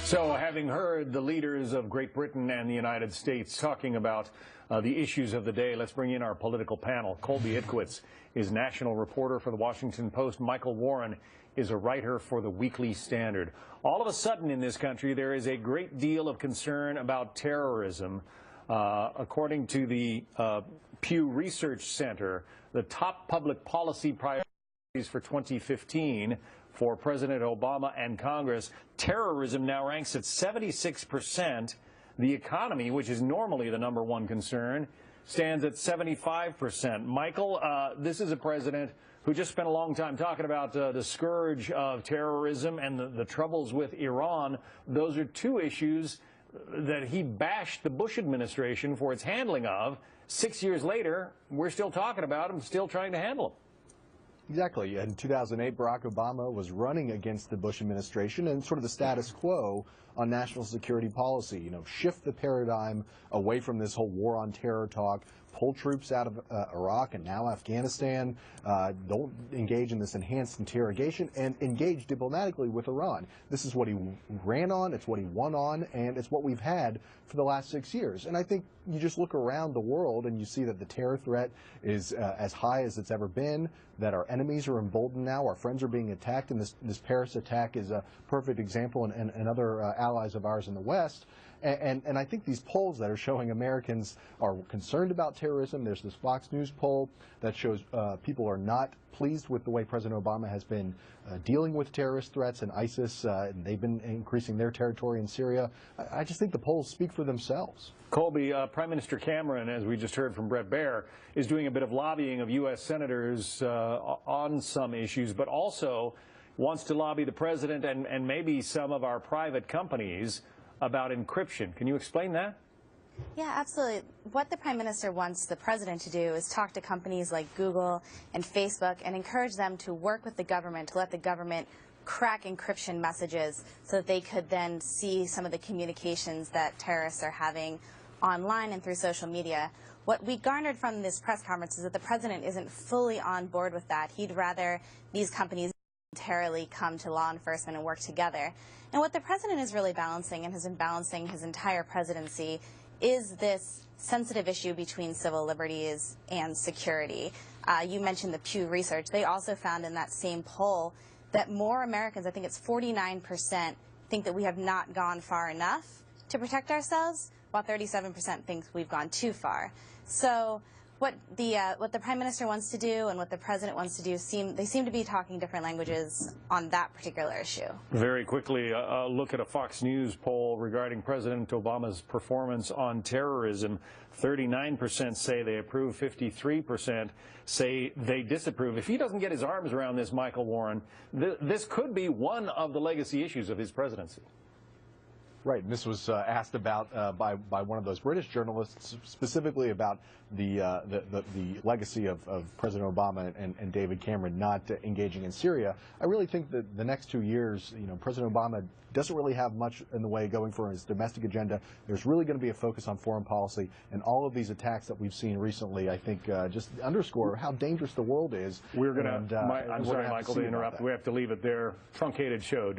So, having heard the leaders of Great Britain and the United States talking about the issues of the day, let's bring in our political panel. Colby Itkowitz is national reporter for the Washington Post. Michael Warren is a writer for the Weekly Standard. All of a sudden in this country, there is a great deal of concern about terrorism. According to the Pew Research Center, the top public policy priorities for 2015 for President Obama and Congress, terrorism now ranks at 76%. The economy, which is normally the #1 concern, stands at 75%. Michael, this is a president who just spent a long time talking about the scourge of terrorism and the troubles with Iran. Those are two issues that he bashed the Bush administration for its handling of. 6 years later, we're still talking about them, still trying to handle them. Exactly. In 2008, Barack Obama was running against the Bush administration and sort of the status quo on national security policy. You know, shift the paradigm away from this whole war on terror talk, pull troops out of Iraq and now Afghanistan, don't engage in this enhanced interrogation, and engage diplomatically with Iran. This is what he ran on, it's what he won on, and it's what we've had for the last 6 years. And I think you just look around the world and you see that the terror threat is as high as it's ever been, that our enemies are emboldened now, our friends are being attacked, and this Paris attack is a perfect example, and other allies of ours in the West. And I think these polls that are showing Americans are concerned about terrorism. There's this Fox News poll that shows people are not pleased with the way President Obama has been dealing with terrorist threats and ISIS, and they've been increasing their territory in Syria. I just think the polls speak for themselves. Colby, Prime Minister Cameron, as we just heard from Bret Baier, is doing a bit of lobbying of U.S. senators on some issues, but also wants to lobby the president and maybe some of our private companies about encryption. Can you explain that? Yeah, absolutely. What the Prime Minister wants the President to do is talk to companies like Google and Facebook and encourage them to work with the government, to let the government crack encryption messages so that they could then see some of the communications that terrorists are having online and through social media. What we garnered from this press conference is that the President isn't fully on board with that. He'd rather these companies voluntarily come to law enforcement and work together. And what the President is really balancing, and has been balancing his entire presidency, is this sensitive issue between civil liberties and security. You mentioned the Pew Research. They also found in that same poll that more Americans, I think it's 49%, think that we have not gone far enough to protect ourselves, while 37% thinks we've gone too far. So what the Prime Minister wants to do and what the President wants to do, they seem to be talking different languages on that particular issue. Very quickly, look at a Fox News poll regarding President Obama's performance on terrorism. 39% say they approve, 53% say they disapprove. If he doesn't get his arms around this, Michael Warren, this could be one of the legacy issues of his presidency. Right, and this was asked about by one of those British journalists, specifically about the legacy of President Obama and David Cameron not engaging in Syria. I really think that the next 2 years, you know, President Obama doesn't really have much in the way going for his domestic agenda. There's really going to be a focus on foreign policy, and all of these attacks that we've seen recently, I think, just underscore how dangerous the world is. We're going to, I'm sorry, Michael, to interrupt. We have to leave it there. Truncated show.